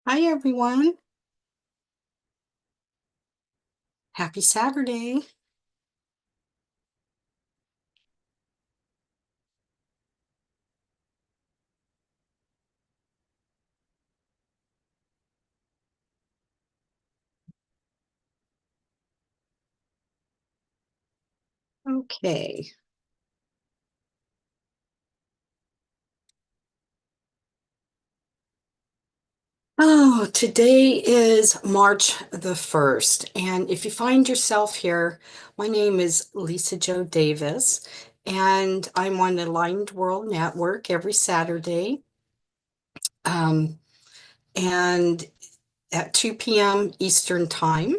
Hi, everyone. Happy Saturday. Okay. Oh, today is March the 1st. And if you find yourself here, my name is Lisa Joe Davis, and I'm on the Aligned World Network every Saturday. Um, and at 2 p.m. Eastern Time.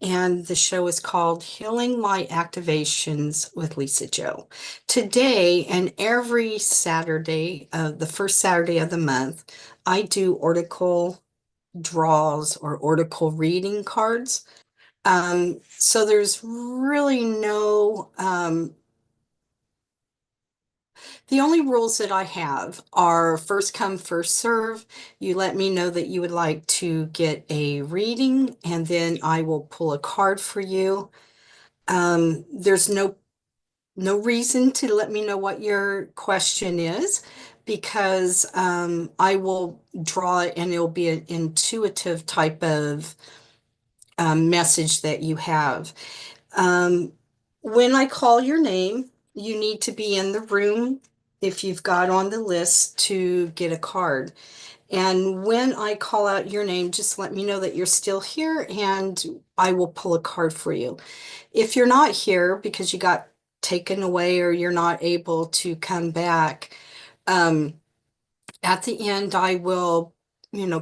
And the show is called Healing Light Activations with Lisa Joe. Today and every Saturday, the first Saturday of the month, I do oracle draws or oracle reading cards. So there's really no, the only rules that I have are first come, first serve. You let me know that you would like to get a reading, and then I will pull a card for you. There's no reason to let me know what your question is because I will draw it and it'll be an intuitive type of message that you have. Um, when I call your name, you need to be in the room if you've got on the list to get a card. And when I call out your name, just let me know that you're still here and I will pull a card for you. If you're not here because you got taken away or you're not able to come back, um, at the end, I will,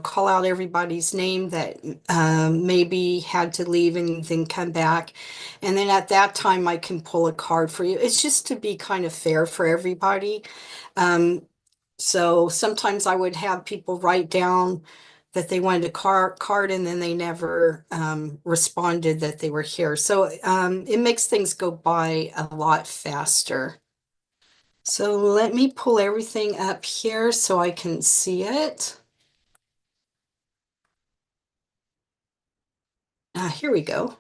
call out everybody's name that maybe had to leave and then come back. And then at that time, I can pull a card for you. It's just to be kind of fair for everybody. Um, so sometimes I would have people write down that they wanted a card and then they never responded that they were here. So it makes things go by a lot faster. So let me pull everything up here so I can see it. Here we go.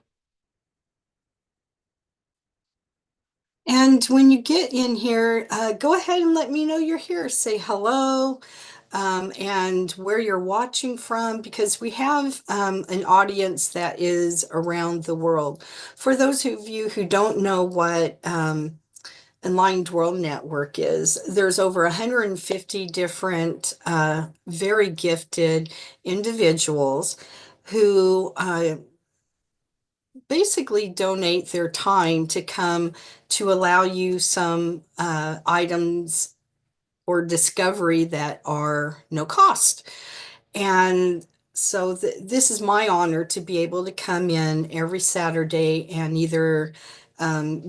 And when you get in here, go ahead and let me know you're here. Say hello, and where you're watching from, because we have an audience that is around the world. For those of you who don't know what Aligned World Network is, there's over 150 different, very gifted individuals who basically donate their time to come to allow you some items or discovery that are no cost. And so this is my honor to be able to come in every Saturday and either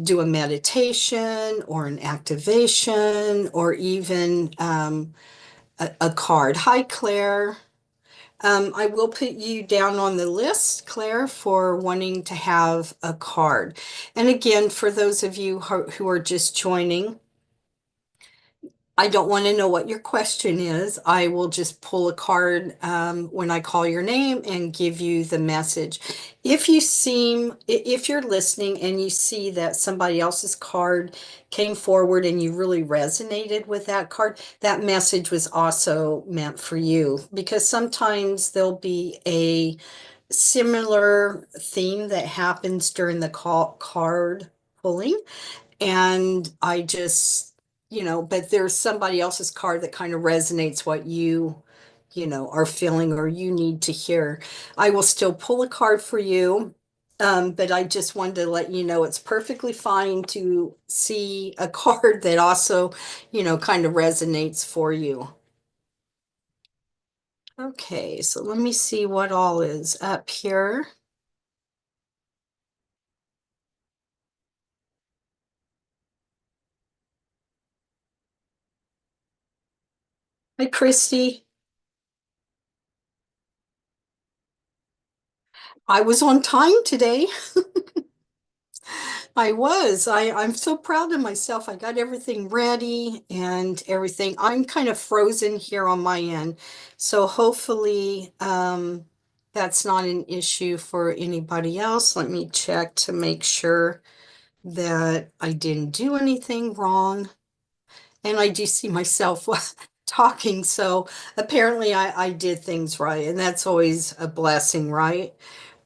do a meditation or an activation or even a card. Hi, Claire. I will put you down on the list, Claire, for wanting to have a card. And again, for those of you who are just joining, I don't want to know what your question is. I will just pull a card when I call your name and give you the message. If you're listening and you see that somebody else's card came forward and you really resonated with that card, that message was also meant for you because sometimes there'll be a similar theme that happens during the card pulling. And I just, but there's somebody else's card that kind of resonates what you are feeling or you need to hear. I will still pull a card for you. But I just wanted to let you know it's perfectly fine to see a card that also, kind of resonates for you. Okay, so let me see what all is up here. Hi, Christy. I was on time today. I was. I'm so proud of myself. I got everything ready and everything. I'm kind of frozen here on my end. So hopefully that's not an issue for anybody else. Let me check to make sure that I didn't do anything wrong. And I do see myself talking. So apparently I did things right. And that's always a blessing, right?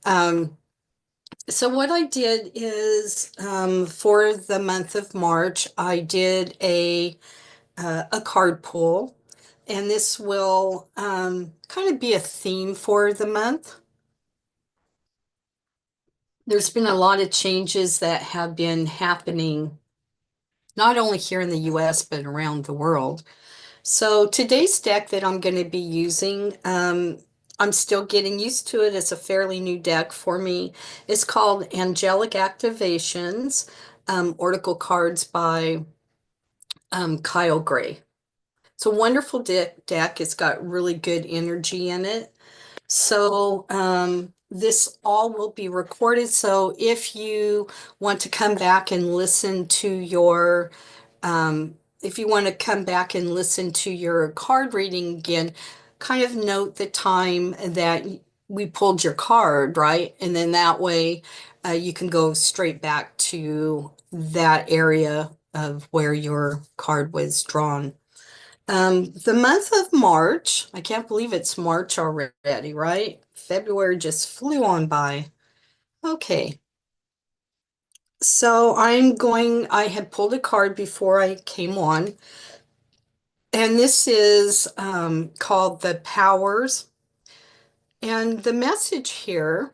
Um, so what I did is for the month of March, I did a card pull, and this will kind of be a theme for the month. There's been a lot of changes that have been happening, not only here in the US, but around the world. So today's deck that I'm going to be using, I'm still getting used to it. It's a fairly new deck for me. It's called Angelic Activations, Oracle Cards by Kyle Gray. It's a wonderful deck. It's got really good energy in it. So this all will be recorded. So if you want to come back and listen to your if you want to come back and listen to your card reading again, kind of note the time that we pulled your card, right? And then that way you can go straight back to that area of where your card was drawn. The month of March, I can't believe it's March already, right? February just flew on by. Okay, so I had pulled a card before I came on. And this is called The Powers. And the message here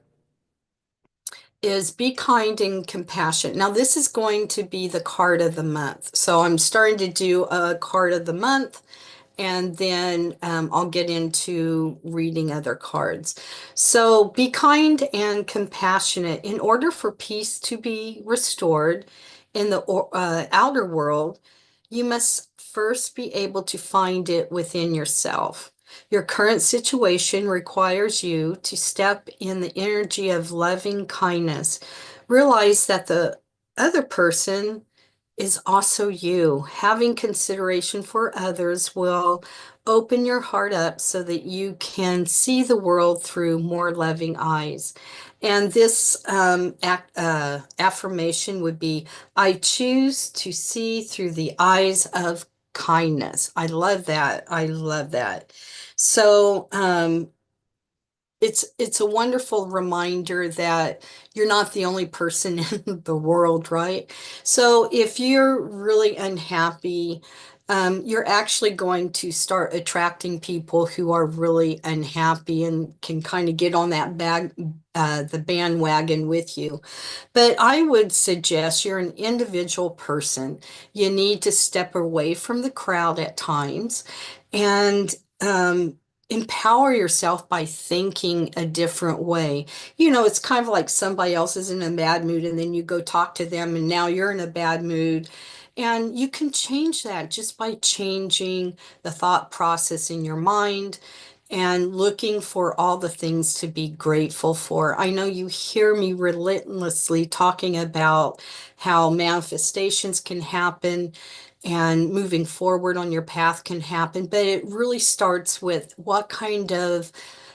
is be kind and compassionate. Now, this is going to be the card of the month. So I'm starting to do a card of the month, and then I'll get into reading other cards. So be kind and compassionate. In order for peace to be restored in the outer world, you must first be able to find it within yourself. Your current situation requires you to step in the energy of loving kindness. Realize that the other person is also you. Having consideration for others will open your heart up so that you can see the world through more loving eyes. And this affirmation would be, I choose to see through the eyes of kindness. I love that. I love that. So, it's a wonderful reminder that you're not the only person in the world, right? So if you're really unhappy, you're actually going to start attracting people who are really unhappy and can kind of get on the bandwagon with you. But I would suggest you're an individual person. You need to step away from the crowd at times and empower yourself by thinking a different way. You know, it's kind of like somebody else is in a bad mood and then you go talk to them and now you're in a bad mood. And you can change that just by changing the thought process in your mind and looking for all the things to be grateful for. I know you hear me relentlessly talking about how manifestations can happen and moving forward on your path can happen, but it really starts with what kind of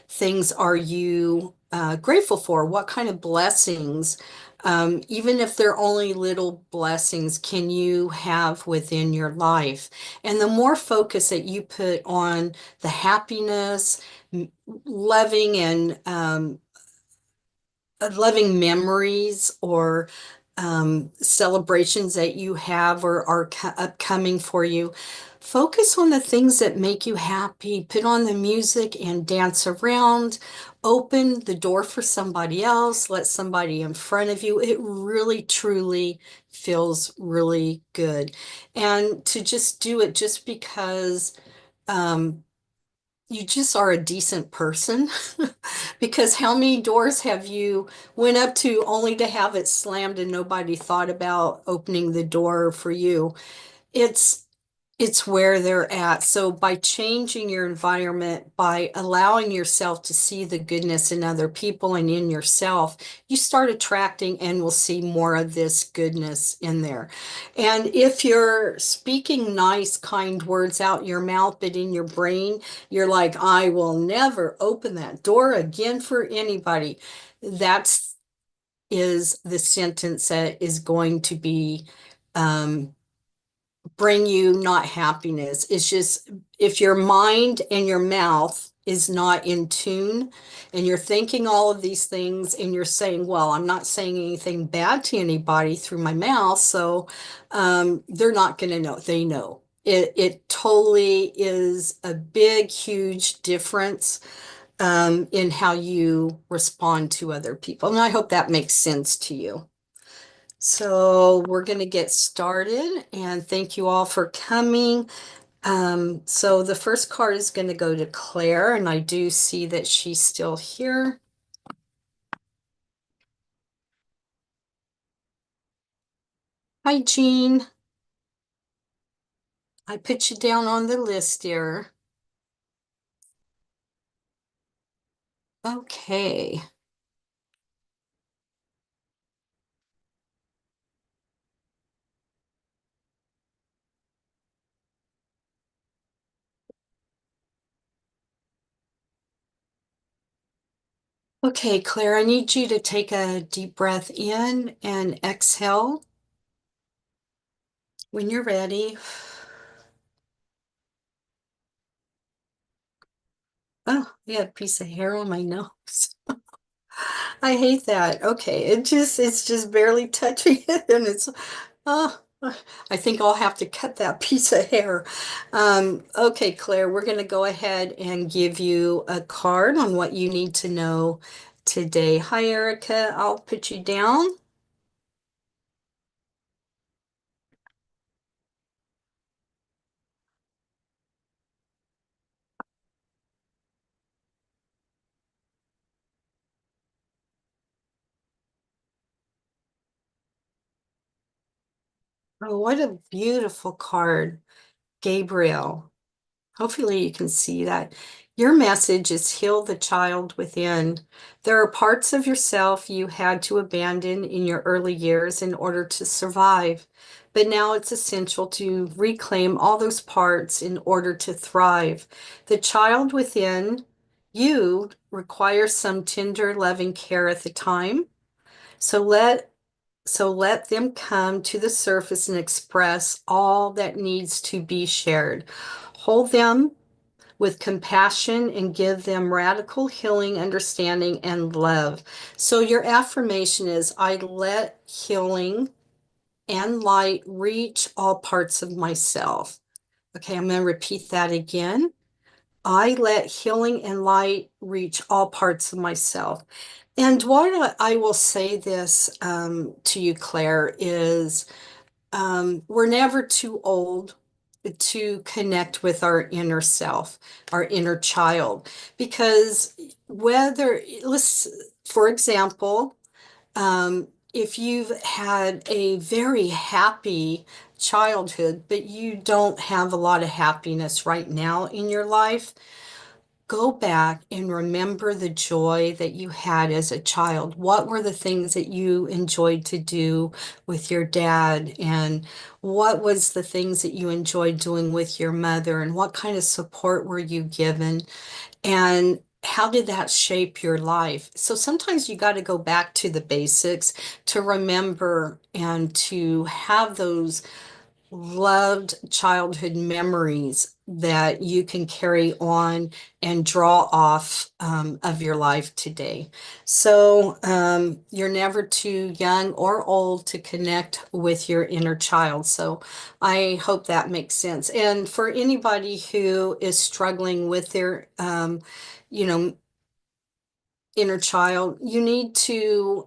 things are you grateful for? What kind of blessings, even if they're only little blessings, can you have within your life? And the more focus that you put on the happiness, loving and loving memories or celebrations that you have or are upcoming for you. Focus on the things that make you happy. Put on the music and dance around. Open the door for somebody else. Let somebody in front of you. It really, truly feels really good. And to just do it just because um, you just are a decent person. Because how many doors have you went up to only to have it slammed and nobody thought about opening the door for you? It's It's where they're at. So by changing your environment, by allowing yourself to see the goodness in other people and in yourself, you start attracting and will see more of this goodness in there. And if you're speaking nice, kind words out your mouth, but in your brain, you're like, I will never open that door again for anybody. That's is the sentence that is going to be um, bring you not happiness. It's just if your mind and your mouth is not in tune and you're thinking all of these things and you're saying, well, I'm not saying anything bad to anybody through my mouth, so they're not going to know. They know. It totally is a big, huge difference in how you respond to other people. And I hope that makes sense to you. So we're going to get started and thank you all for coming. So the first card is going to go to Claire, and I do see that she's still here. Hi, Jean. I put you down on the list here. Okay. Okay, Claire, I need you to take a deep breath in and exhale when you're ready. Oh, I had a piece of hair on my nose. I hate that. Okay, it's just barely touching it and it's oh, I think I'll have to cut that piece of hair. Okay, Claire, we're going to go ahead and give you a card on what you need to know today. Hi, Erica. I'll put you down. Oh, what a beautiful card, Gabriel. Hopefully you can see that. Your message is heal the child within. There are parts of yourself you had to abandon in your early years in order to survive, but now it's essential to reclaim all those parts in order to thrive. The child within you requires some tender, loving care at the time. So let them come to the surface and express all that needs to be shared. Hold them with compassion and give them radical healing, understanding, and love. So your affirmation is, I let healing and light reach all parts of myself. Okay, I'm going to repeat that again. I let healing and light reach all parts of myself. And what I will say this to you, Claire, is we're never too old to connect with our inner self, our inner child, because whether, let's, for example, if you've had a very happy childhood, but you don't have a lot of happiness right now in your life, go back and remember the joy that you had as a child. What were the things that you enjoyed to do with your dad? And what was the things that you enjoyed doing with your mother? And what kind of support were you given? And how did that shape your life? So sometimes you got to go back to the basics to remember and to have those loved childhood memories that you can carry on and draw off of your life today. So you're never too young or old to connect with your inner child. So I hope that makes sense. And for anybody who is struggling with their, you know, inner child, you need to,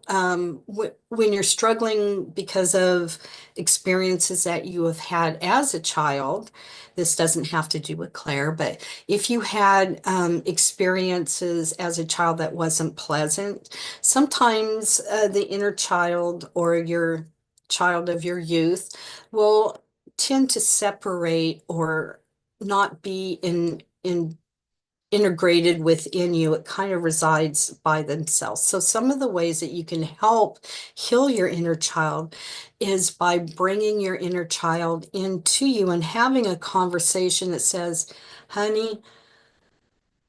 when you're struggling because of experiences that you have had as a child, this doesn't have to do with Claire, but if you had experiences as a child that wasn't pleasant, sometimes the inner child or your child of your youth will tend to separate or not be in integrated within you. It kind of resides by themselves. So some of the ways that you can help heal your inner child is by bringing your inner child into you and having a conversation that says, honey,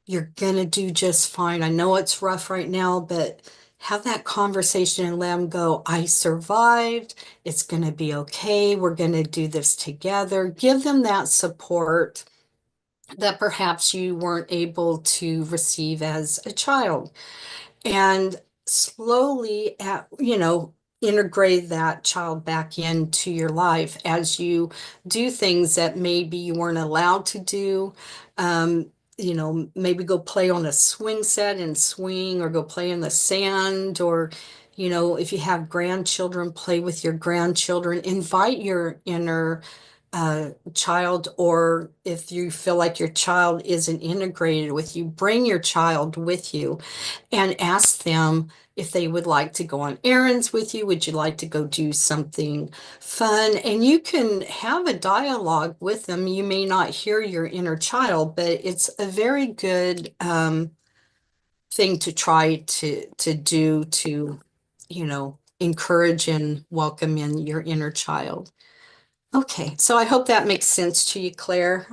you're gonna do just fine. I know it's rough right now, but have that conversation and let them go. I survived. It's gonna be okay. We're gonna do this together. Give them that support that perhaps you weren't able to receive as a child, and slowly integrate that child back into your life as you do things that maybe you weren't allowed to do. um, maybe go play on a swing set and swing, or go play in the sand, or if you have grandchildren, play with your grandchildren. Invite your inner child, or if you feel like your child isn't integrated with you, bring your child with you and ask them if they would like to go on errands with you. Would you like to go do something fun? And you can have a dialogue with them. You may not hear your inner child, but it's a very good thing to try to do to, encourage and welcome in your inner child. Okay, so I hope that makes sense to you, Claire.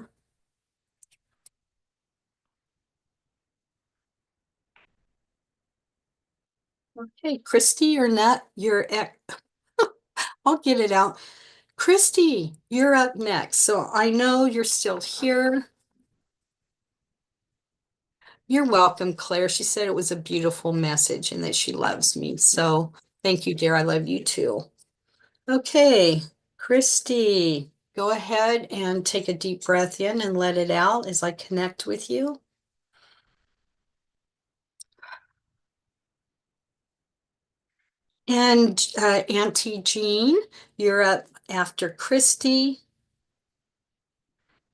Okay, Christy or Nat, I'll get it out. Christy, you're up next. So I know you're still here. You're welcome, Claire. She said it was a beautiful message and that she loves me. So thank you, dear. I love you too. Okay, Christy, go ahead and take a deep breath in and let it out as I connect with you. And Auntie Jean, you're up after Christy.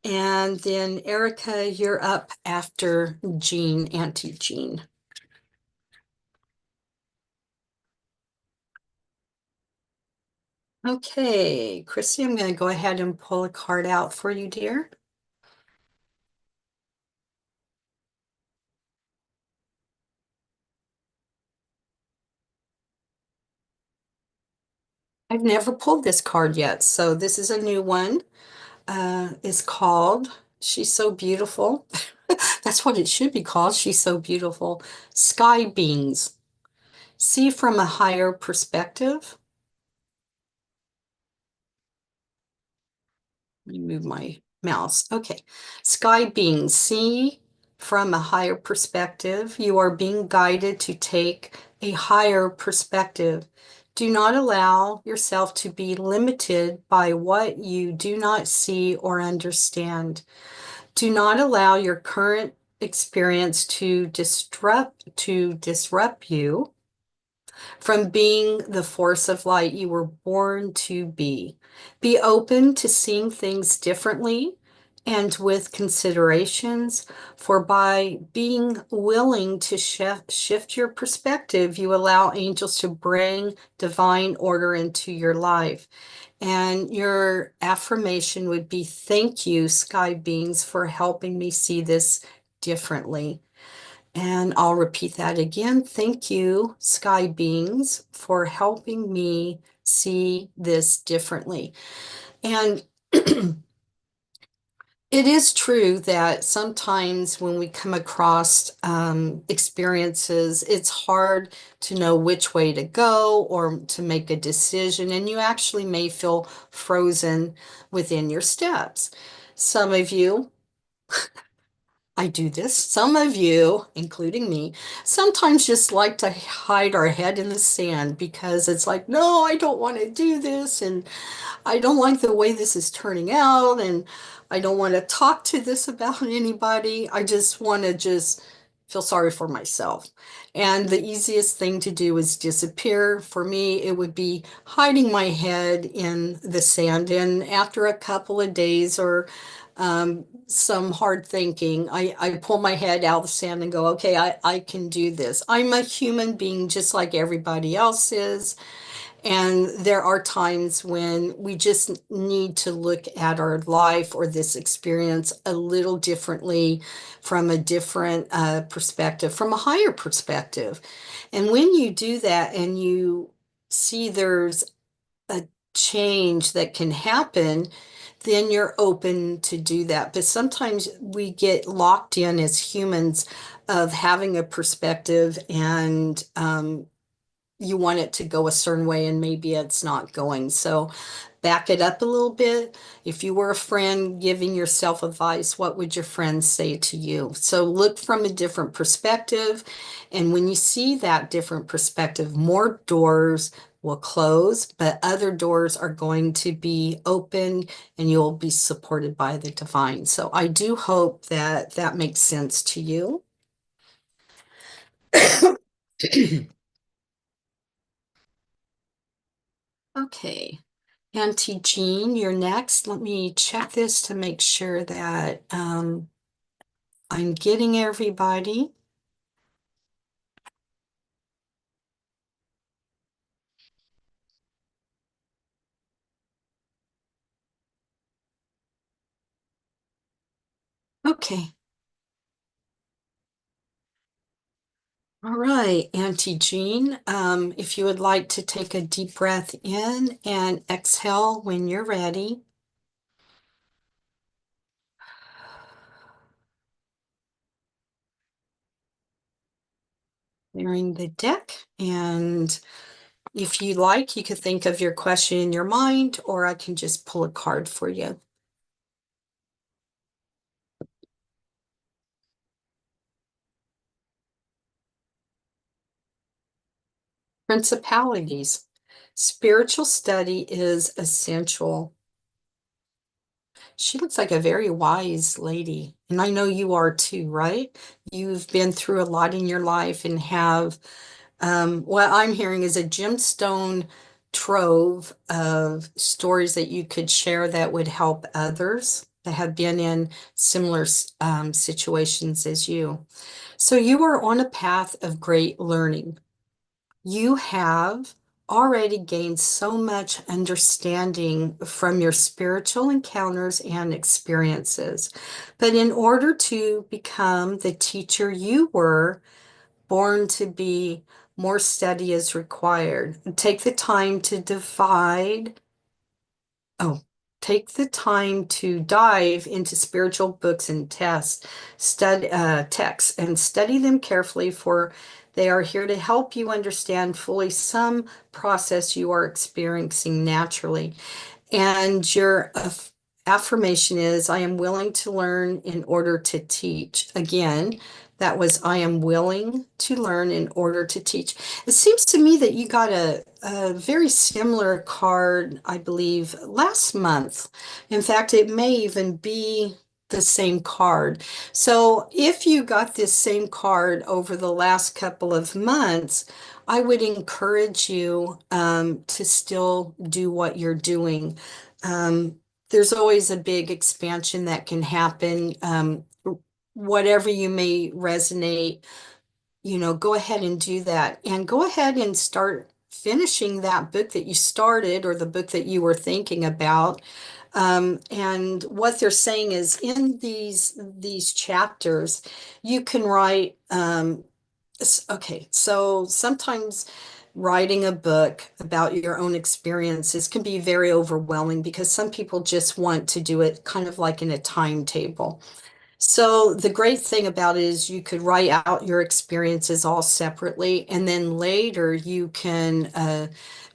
And then Erica, you're up after Jean, Auntie Jean. Okay, Chrissy, I'm going to go ahead and pull a card out for you, dear. I've never pulled this card yet, so this is a new one. It's called She's So Beautiful. That's what it should be called. She's So Beautiful. Sky Beings. See from a higher perspective. Let me move my mouse. Okay. Sky beings, see from a higher perspective. You are being guided to take a higher perspective. Do not allow yourself to be limited by what you do not see or understand. Do not allow your current experience to disrupt you from being the force of light you were born to be. Be open to seeing things differently and with considerations, for by being willing to shift your perspective, you allow angels to bring divine order into your life. And your affirmation would be, thank you, sky beings, for helping me see this differently. And I'll repeat that again. Thank you, sky beings, for helping me see this differently. And it is true that sometimes when we come across experiences, it's hard to know which way to go or to make a decision, and you actually may feel frozen within your steps. Some of you, I do this. Some of you, including me, sometimes just like to hide our head in the sand because it's like, no, I don't want to do this. And I don't like the way this is turning out. And I don't want to talk to this about anybody. I just want to just feel sorry for myself. And the easiest thing to do is disappear. For me, it would be hiding my head in the sand. And after a couple of days or some hard thinking, I pull my head out of the sand and go, okay, I can do this. I'm a human being just like everybody else is. And there are times when we just need to look at our life or this experience a little differently from a different perspective, from a higher perspective. And when you do that and you see there's a change that can happen, then you're open to do that. But sometimes we get locked in as humans of having a perspective and you want it to go a certain way and maybe it's not going. So back it up a little bit. If you were a friend giving yourself advice, what would your friends say to you? So look from a different perspective. And when you see that different perspective, more doors will close, but other doors are going to be open and you'll be supported by the divine. So I do hope that that makes sense to you. Okay. Auntie Jean, you're next. Let me check this to make sure that I'm getting everybody. Okay. All right, Auntie Jean, if you would like to take a deep breath in and exhale when you're ready, clearing the deck. And if you like, you could think of your question in your mind, or I can just pull a card for you. Principalities. Spiritual study is essential. She looks like a very wise lady. And I know you are too, right? You've been through a lot in your life and have, what I'm hearing is a gemstone trove of stories that you could share that would help others that have been in similar situations as you. So you are on a path of great learning. You have already gained so much understanding from your spiritual encounters and experiences. But in order to become the teacher you were born to be, more study is required. Take the time to divide. Oh, take the time to dive into spiritual books and texts and study them carefully, for they are here to help you understand fully some process you are experiencing naturally. And your affirmation is, I am willing to learn in order to teach. Again, that was, I am willing to learn in order to teach. It seems to me that you got a very similar card, I believe, last month. In fact, it may even be the same card. So if you got this same card over the last couple of months, I would encourage you to still do what you're doing. Um, there's always a big expansion that can happen. Whatever you may resonate, go ahead and do that. And go ahead and start finishing that book that you started or the book that you were thinking about. And what they're saying is in these chapters, you can write okay, so sometimes writing a book about your own experiences can be very overwhelming because some people just want to do it kind of like in a timetable. So the great thing about it is you could write out your experiences all separately, and then later you can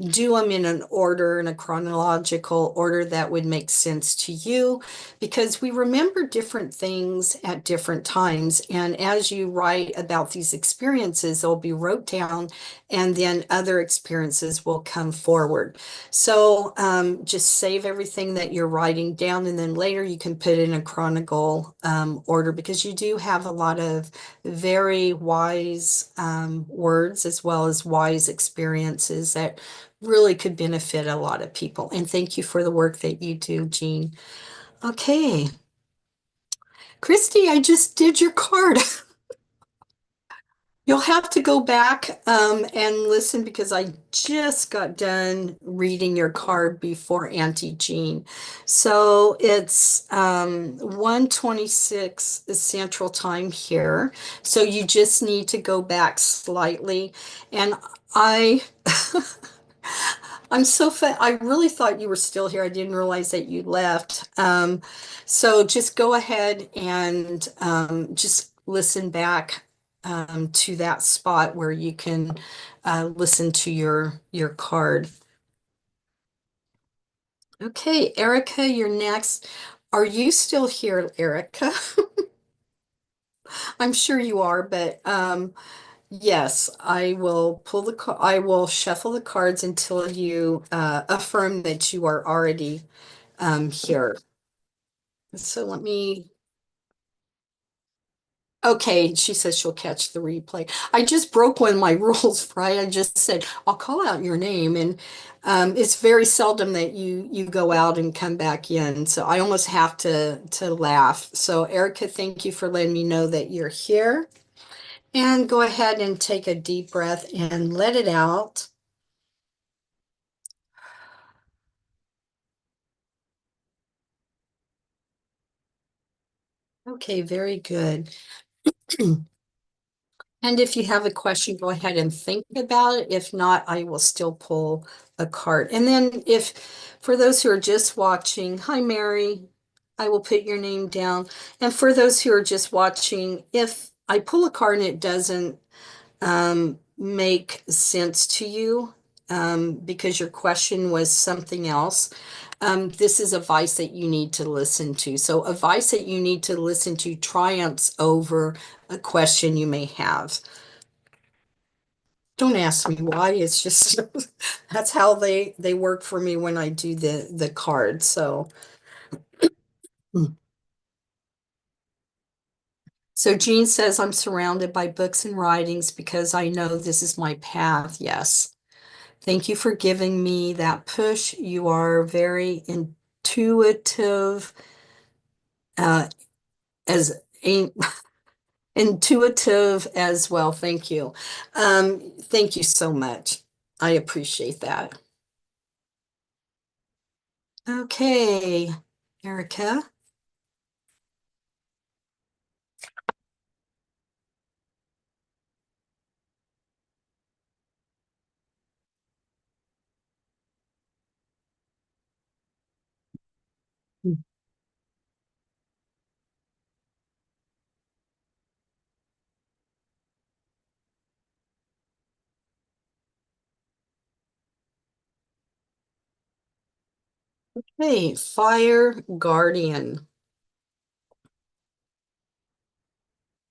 do them in an order, in a chronological order that would make sense to you, because we remember different things at different times. And as you write about these experiences, they'll be wrote down, and then other experiences will come forward. So just save everything that you're writing down, and then later you can put in a chronicle order, because you do have a lot of very wise words as well as wise experiences that really could benefit a lot of people. And thank you for the work that you do, Jean. Okay. Christy, I just did your card. You'll have to go back and listen because I just got done reading your card before Auntie Jean. So it's 1:26 Central Time here. So you just need to go back slightly. And I I'm so fa I really thought you were still here. I didn't realize that you left. So just go ahead and just listen back to that spot where you can listen to your card. Okay, Erica, you're next. Are you still here, Erica? I'm sure you are, but yes, I will I will shuffle the cards until you affirm that you are already here. So let me, okay, she says she'll catch the replay. I just broke one of my rules, right? I just said, I'll call out your name, and it's very seldom that you go out and come back in. So I almost have to laugh. So Erica, thank you for letting me know that you're here. And go ahead and take a deep breath and let it out. Okay, very good. And if you have a question, go ahead and think about it. If not, I will still pull a card. And then if, for those who are just watching, hi, Mary, I will put your name down. And for those who are just watching, if I pull a card and it doesn't make sense to you, because your question was something else, this is advice that you need to listen to. So advice that you need to listen to triumphs over a question you may have. Don't ask me why. It's just that's how they work for me when I do the card. So so Jean says I'm surrounded by books and writings because I know this is my path. Yes. Thank you for giving me that push. You are very intuitive, uh, as a intuitive as well. Thank you. Thank you so much. I appreciate that. Okay, Erica. Hey, Fire Guardian.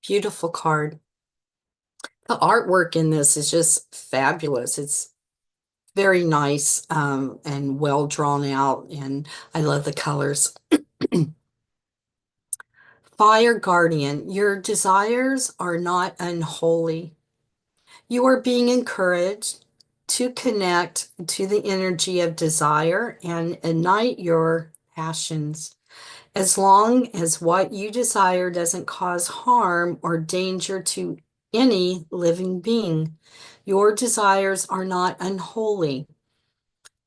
Beautiful card. The artwork in this is just fabulous. It's very nice and well drawn out, and I love the colors. Fire Guardian, your desires are not unholy. You are being encouraged to connect to the energy of desire and ignite your passions. As long as what you desire doesn't cause harm or danger to any living being, your desires are not unholy.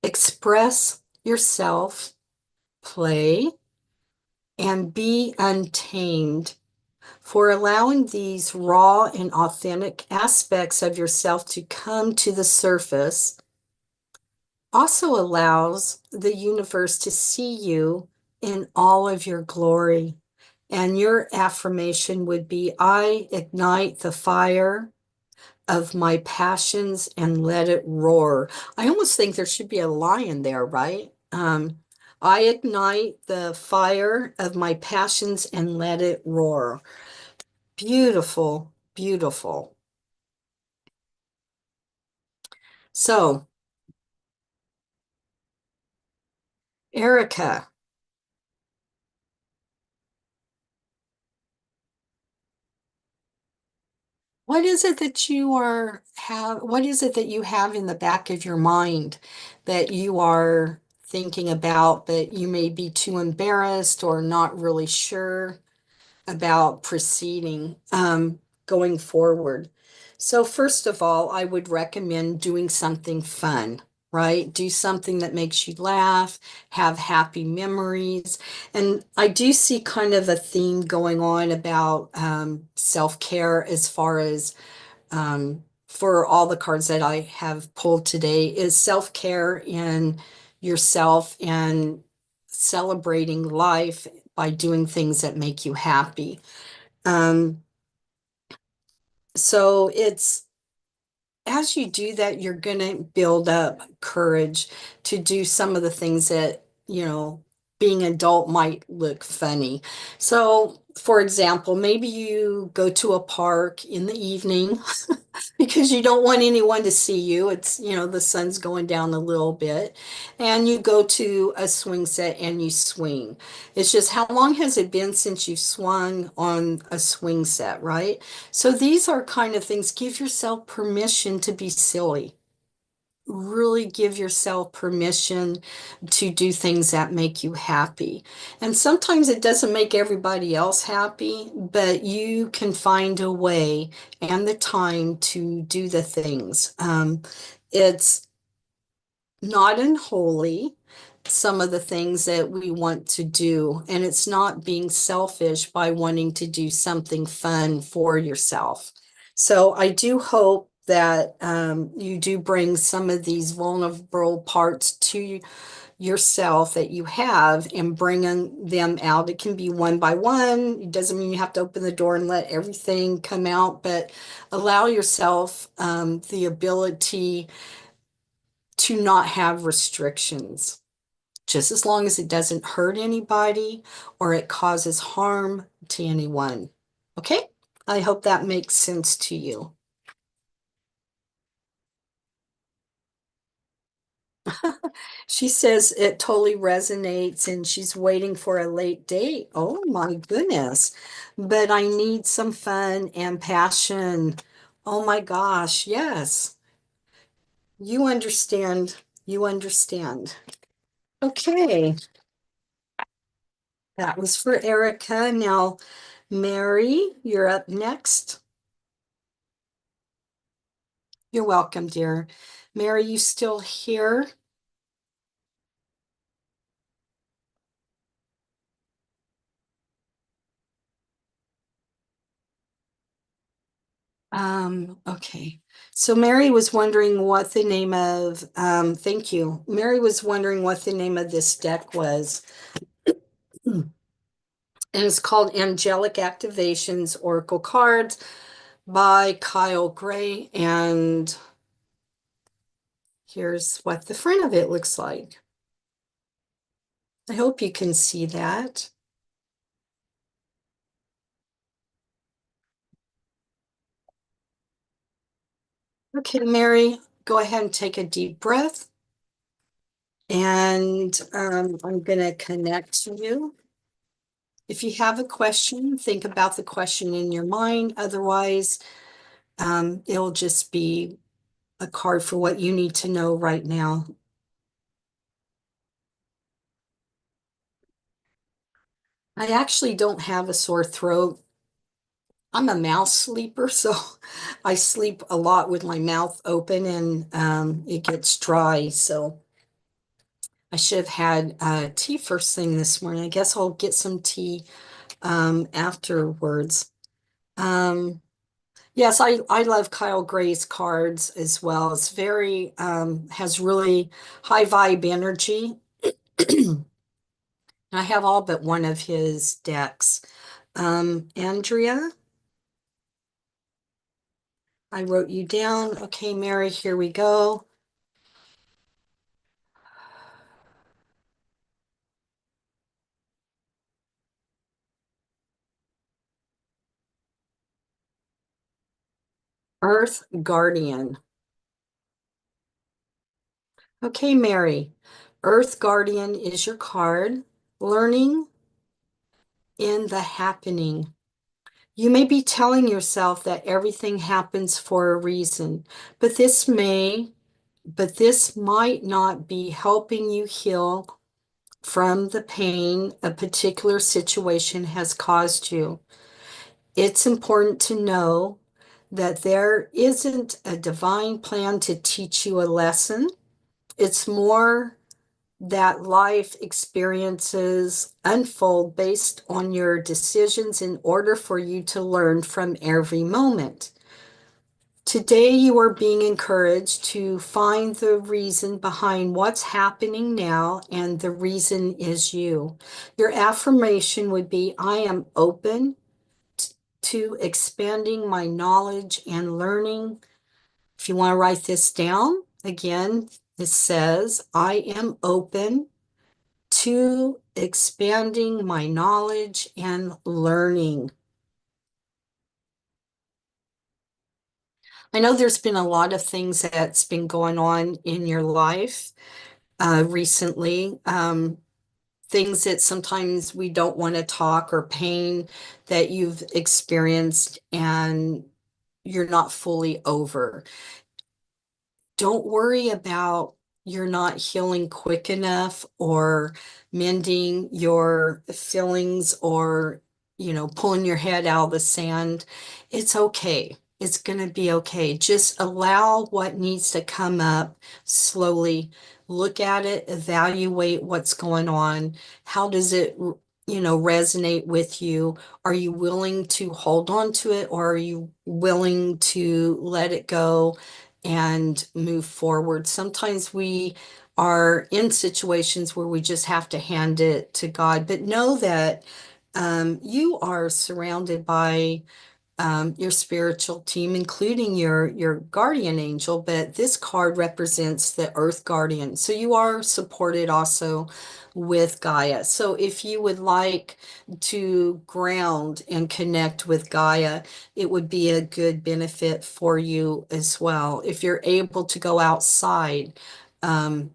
Express yourself, play, and be untamed. For allowing these raw and authentic aspects of yourself to come to the surface also allows the universe to see you in all of your glory. And your affirmation would be, I ignite the fire of my passions and let it roar. I almost think there should be a lion there, right? I ignite the fire of my passions and let it roar. Beautiful, beautiful. So, Erica, what is it that what is it that you have in the back of your mind that you are thinking about, but you may be too embarrassed or not really sure about proceeding, going forward? So first of all, I would recommend doing something fun, right? Do something that makes you laugh, have happy memories. And I do see kind of a theme going on about self-care as far as for all the cards that I have pulled today is self-care in yourself and celebrating life by doing things that make you happy. Um, so it's as you do that, you're going to build up courage to do some of the things that, being adult might look funny. So, for example, maybe you go to a park in the evening because you don't want anyone to see you. It's, the sun's going down a little bit, and you go to a swing set and you swing. It's just how long has it been since you swung on a swing set, right? So these are kind of things, give yourself permission to be silly. Really give yourself permission to do things that make you happy. And sometimes it doesn't make everybody else happy, but you can find a way and the time to do the things. It's not unholy, some of the things that we want to do, and it's not being selfish by wanting to do something fun for yourself. So I do hope that you do bring some of these vulnerable parts to yourself that you have and bringing them out. It can be one by one. It doesn't mean you have to open the door and let everything come out, but allow yourself the ability to not have restrictions, just as long as it doesn't hurt anybody or it causes harm to anyone. Okay? I hope that makes sense to you. She says it totally resonates and she's waiting for a late date. Oh my goodness. But I need some fun and passion. Oh my gosh, yes. You understand. You understand. Okay. That was for Erica. Now, Mary, you're up next. You're welcome, dear. Mary, you still here? Okay. So Mary was wondering what the name of, thank you. Mary was wondering what the name of this deck was. And it's called Angelic Activations Oracle Cards by Kyle Gray. And here's what the front of it looks like. I hope you can see that. Okay, Mary, go ahead and take a deep breath. And I'm going to connect to you. If you have a question, think about the question in your mind. Otherwise, it'll just be a card for what you need to know right now. I actually don't have a sore throat. I'm a mouth sleeper, so I sleep a lot with my mouth open and it gets dry. So I should have had tea first thing this morning. I guess I'll get some tea afterwards. Um, yes, I love Kyle Gray's cards as well. It's very has really high vibe energy. I have all but one of his decks. Andrea, I wrote you down. Okay, Mary, here we go. Earth Guardian. Okay, Mary. Earth Guardian is your card. Learning in the happening. You may be telling yourself that everything happens for a reason, but this might not be helping you heal from the pain a particular situation has caused you. It's important to know that there isn't a divine plan to teach you a lesson. It's more that life experiences unfold based on your decisions in order for you to learn from every moment. Today, you are being encouraged to find the reason behind what's happening now, and the reason is you. Your affirmation would be, I am open to expanding my knowledge and learning. If you want to write this down, again, it says, I am open to expanding my knowledge and learning. I know there's been a lot of things that's been going on in your life recently. Things that sometimes we don't want to talk, or pain that you've experienced and you're not fully over. Don't worry about you're not healing quick enough, or mending your feelings, or, pulling your head out of the sand. It's okay. It's going to be okay. Just allow what needs to come up slowly. Look at it, evaluate what's going on. How does it, resonate with you? Are you willing to hold on to it, or are you willing to let it go and move forward? Sometimes we are in situations where we just have to hand it to God, but know that you are surrounded by your spiritual team, including your guardian angel, but this card represents the Earth Guardian. So you are supported also with Gaia. So if you would like to ground and connect with Gaia, it would be a good benefit for you as well. If you're able to go outside, um,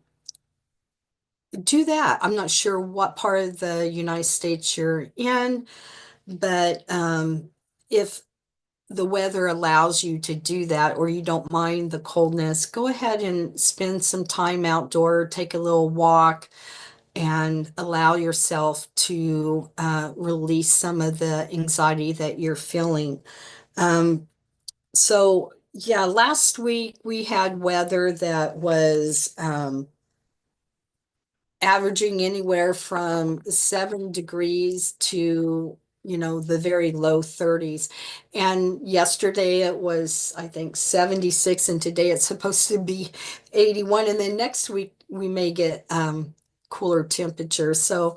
do that. I'm not sure what part of the United States you're in, but if the weather allows you to do that, or you don't mind the coldness, go ahead and spend some time outdoor, take a little walk, and allow yourself to release some of the anxiety that you're feeling. So, yeah, last week we had weather that was averaging anywhere from 7 degrees to, the very low 30s. And yesterday it was, I think, 76, and today it's supposed to be 81. And then next week we may get cooler temperatures. So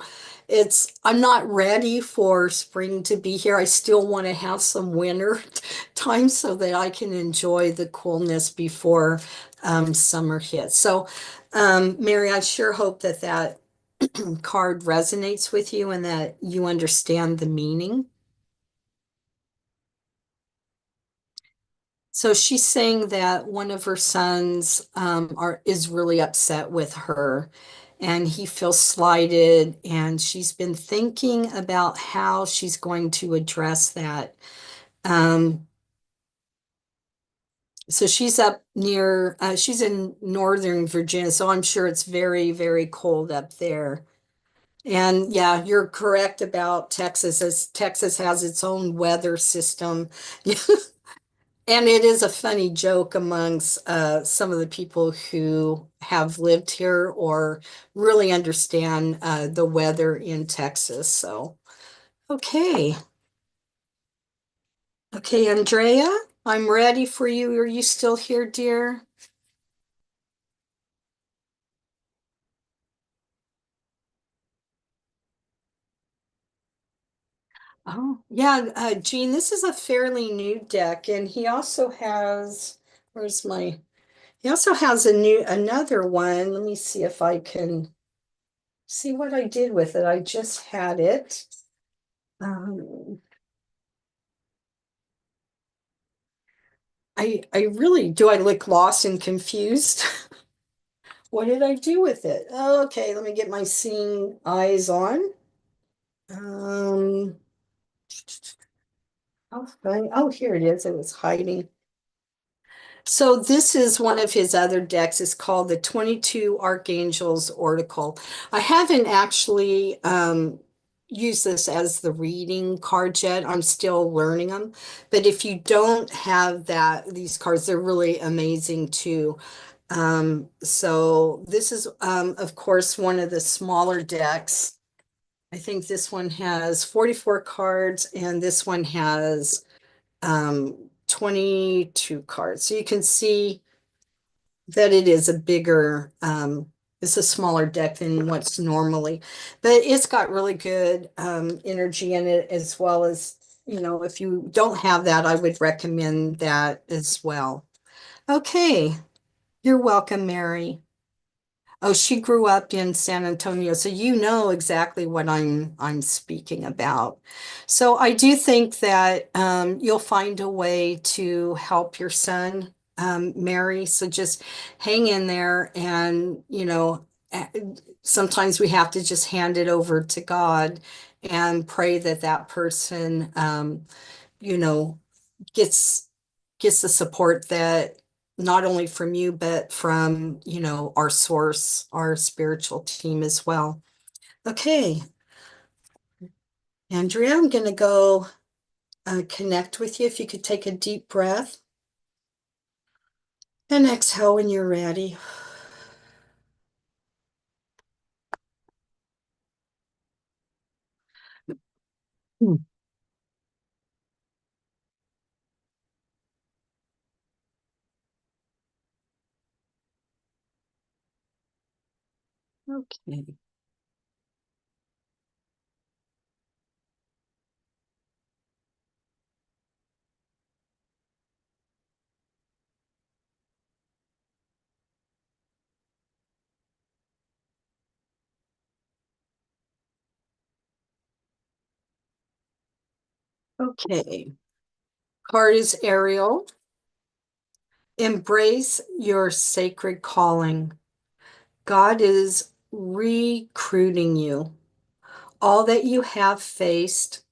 I'm not ready for spring to be here. I still want to have some winter time so that I can enjoy the coolness before summer hits. So Mary, I sure hope that that card resonates with you and that you understand the meaning. So she's saying that one of her sons is really upset with her, and he feels slighted, and she's been thinking about how she's going to address that. Um, so she's up near, she's in Northern Virginia, so I'm sure it's very, very cold up there. And yeah, you're correct about Texas, as Texas has its own weather system. And it is a funny joke amongst some of the people who have lived here or really understand the weather in Texas. So, okay. Okay, Andrea, I'm ready for you. Are you still here, dear? Oh, yeah, Gene, this is a fairly new deck, and he also has, where's my, he also has another one. Let me see if I can see what I did with it. I just had it. Um, I really, do I look lost and confused? What did I do with it? Okay, let me get my seeing eyes on. Um, here it is. It was hiding. So this is one of his other decks. It's called the 22 Archangels Oracle. I haven't actually use this as the reading card yet. I'm still learning them. But if you don't have these cards, they're really amazing too. So this is, of course, one of the smaller decks. I think this one has 44 cards and this one has 22 cards. So you can see that it is a bigger, it's a smaller deck than what's normally, but it's got really good energy in it, as well as, if you don't have that, I would recommend that as well. Okay, you're welcome, Mary. Oh, she grew up in San Antonio, so you know exactly what I'm speaking about. So I do think that you'll find a way to help your son, Mary. So just hang in there, and sometimes we have to just hand it over to God and pray that that person, you know, gets gets the support that not only from you, but from, our source, our spiritual team as well. Okay, Andrea, I'm going to go connect with you. If you could take a deep breath and exhale when you're ready. Hmm. Okay. Okay. Card is Ariel. Embrace your sacred calling. God is recruiting you. All that you have faced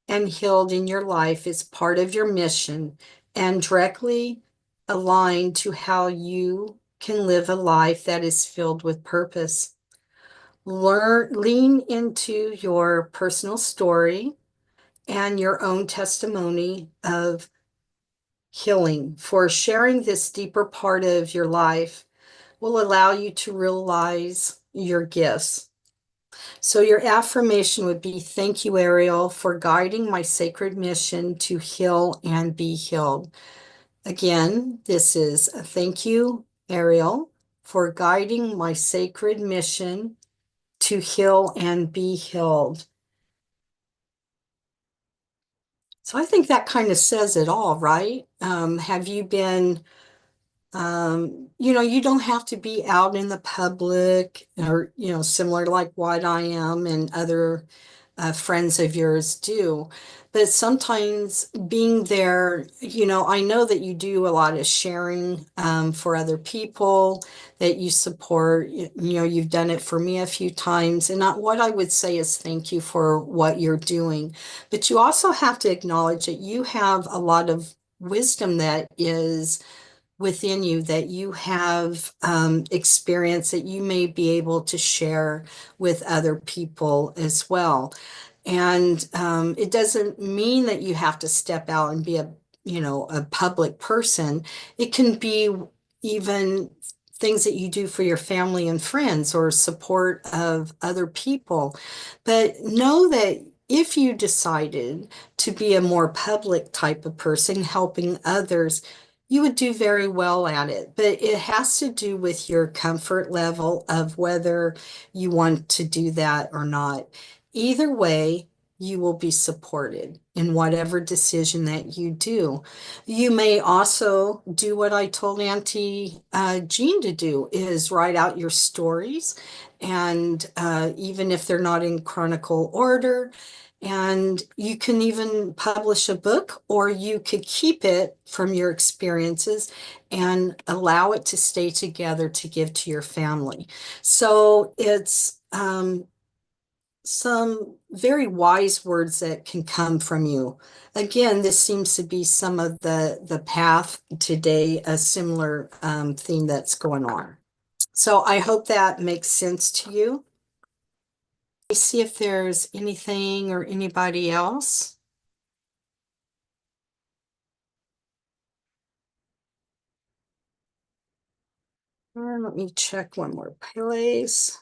and healed in your life is part of your mission and directly aligned to how you can live a life that is filled with purpose. Lean into your personal story and your own testimony of healing, for sharing this deeper part of your life will allow you to realize your gifts. So your affirmation would be, thank you, Ariel, for guiding my sacred mission to heal and be healed. Again, this is a thank you, Ariel, for guiding my sacred mission to heal and be healed. So I think that kind of says it all, right? Have you been you don't have to be out in the public or, similar like what I am and other friends of yours do. But sometimes being there, I know that you do a lot of sharing for other people that you support. You've done it for me a few times. And what I would say is thank you for what you're doing. But you also have to acknowledge that you have a lot of wisdom that is within you, that you have experience that you may be able to share with other people as well. And it doesn't mean that you have to step out and be a public person. It can be even things that you do for your family and friends or support of other people. But know that if you decided to be a more public type of person, helping others, you would do very well at it. But it has to do with your comfort level of whether you want to do that or not. Either way, you will be supported in whatever decision that you do. You may also do what I told Auntie Jean to do, is write out your stories. And even if they're not in chronicle order, and you can even publish a book, or you could keep it from your experiences and allow it to stay together to give to your family. So it's some very wise words that can come from you. Again, this seems to be some of the path today, a similar theme that's going on. So I hope that makes sense to you. see if there's anything or anybody else. Let me check one more place.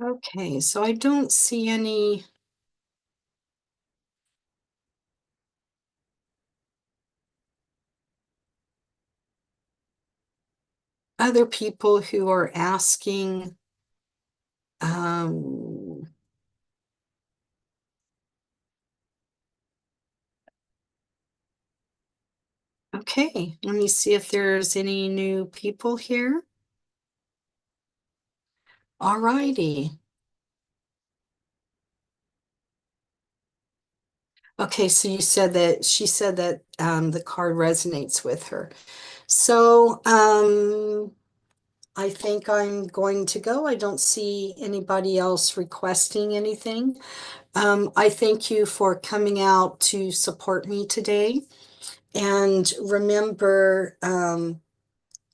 Okay, so I don't see any. Other people who are asking, um, okay, let me see if there's any new people here. All righty. Okay, so you said that she said that the card resonates with her. So I think I'm going to go. I don't see anybody else requesting anything. I thank you for coming out to support me today. And remember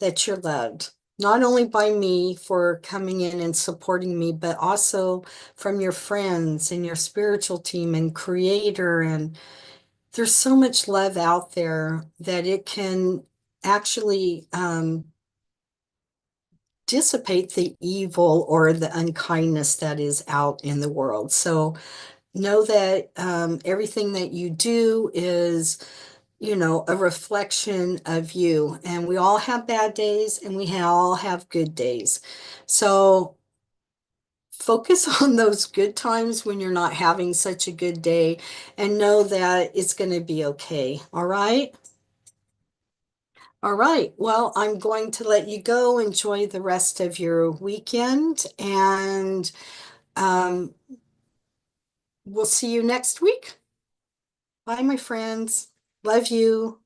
that you're loved, not only by me for coming in and supporting me, but also from your friends and your spiritual team and creator. And there's so much love out there that it can actually dissipate the evil or the unkindness that is out in the world. So know that everything that you do is, a reflection of you. And we all have bad days and we all have good days. So focus on those good times when you're not having such a good day and know that it's going to be okay. All right. All right. Well, I'm going to let you go. Enjoy the rest of your weekend, and um, we'll see you next week. Bye, my friends. Love you.